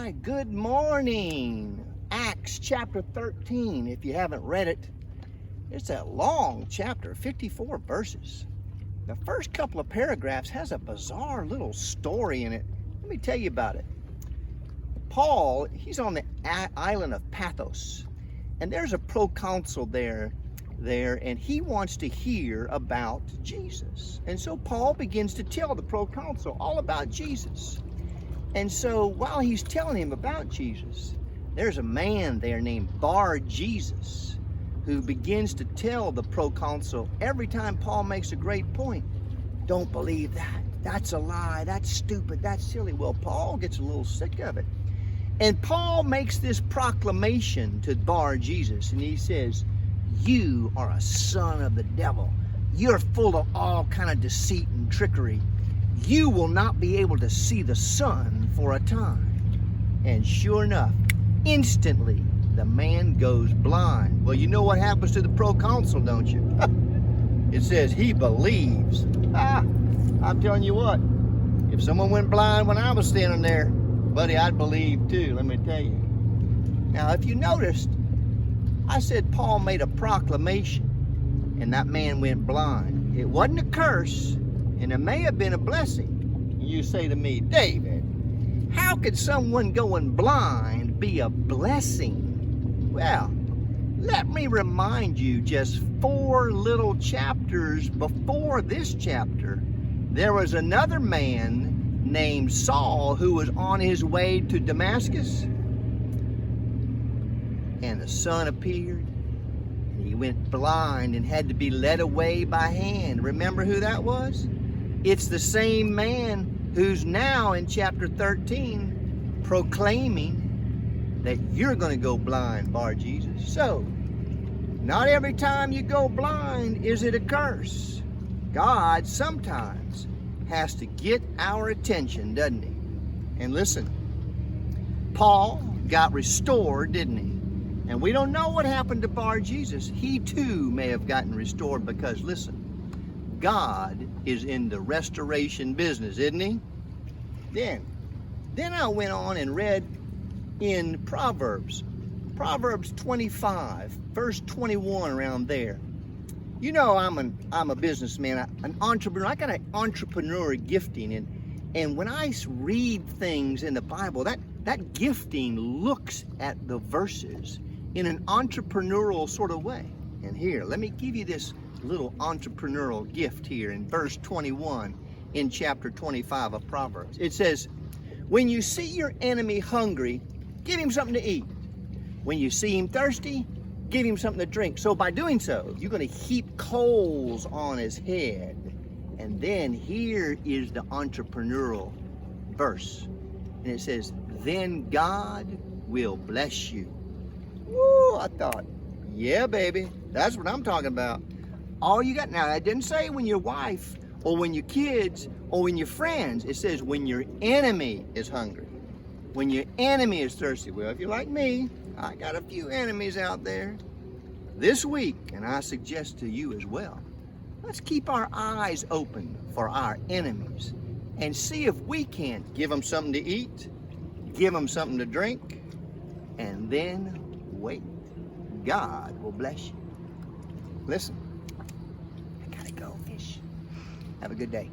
right, good morning. Acts chapter 13. If you haven't read it, it's a long chapter, 54 verses. The first couple of paragraphs has a bizarre little story in it. Let me tell you about it. Paul, he's on the island of Paphos, and there's a proconsul there, and he wants to hear about Jesus. And so Paul begins to tell the proconsul all about Jesus. And so while he's telling him about Jesus, there's a man there named Bar-Jesus who begins to tell the proconsul every time Paul makes a great point, don't believe that. That's a lie. That's stupid. That's silly. Well, Paul gets a little sick of it. And Paul makes this proclamation to Bar-Jesus, and he says, you are a son of the devil. You're full of all kind of deceit and trickery. You will not be able to see the sun for a time. And sure enough, instantly, the man goes blind. Well, you know what happens to the proconsul, don't you? It says he believes. I'm telling you what, if someone went blind when I was standing there, buddy, I'd believe too, let me tell you. Now, if you noticed, I said Paul made a proclamation, and that man went blind. It wasn't a curse, and it may have been a blessing. You say to me, David, how could someone going blind be a blessing? Well, let me remind you, just 4 little chapters before this chapter, there was another man named Saul who was on his way to Damascus, and the sun appeared, and he went blind and had to be led away by hand. Remember who that was? It's the same man who's now in chapter 13 proclaiming that you're going to go blind, Bar-Jesus. So, not every time you go blind is it a curse. God sometimes has to get our attention, doesn't he? And listen, Paul got restored, didn't he? And we don't know what happened to Bar-Jesus. He too may have gotten restored because, listen, God is in the restoration business, isn't he? Then I went on and read in Proverbs 25, verse 21, around there. You know, I'm a businessman, an entrepreneur. I got an entrepreneur gifting, and when I read things in the Bible, that gifting looks at the verses in an entrepreneurial sort of way. And here, let me give you this little entrepreneurial gift here in verse 21 in chapter 25 of Proverbs. It says, when you see your enemy hungry, give him something to eat. When you see him thirsty, give him something to drink. So by doing so, you're going to heap coals on his head. And then here is the entrepreneurial verse. And it says, then God will bless you. Woo, I thought, yeah, baby, that's what I'm talking about. All you got now, I didn't say when your wife or when your kids or when your friends. It says when your enemy is hungry, when your enemy is thirsty. Well, if you're like me, I got a few enemies out there this week, and I suggest to you as well. Let's keep our eyes open for our enemies and see if we can't give them something to eat, give them something to drink, and then wait. God will bless you. Listen, I gotta go fish. Have a good day.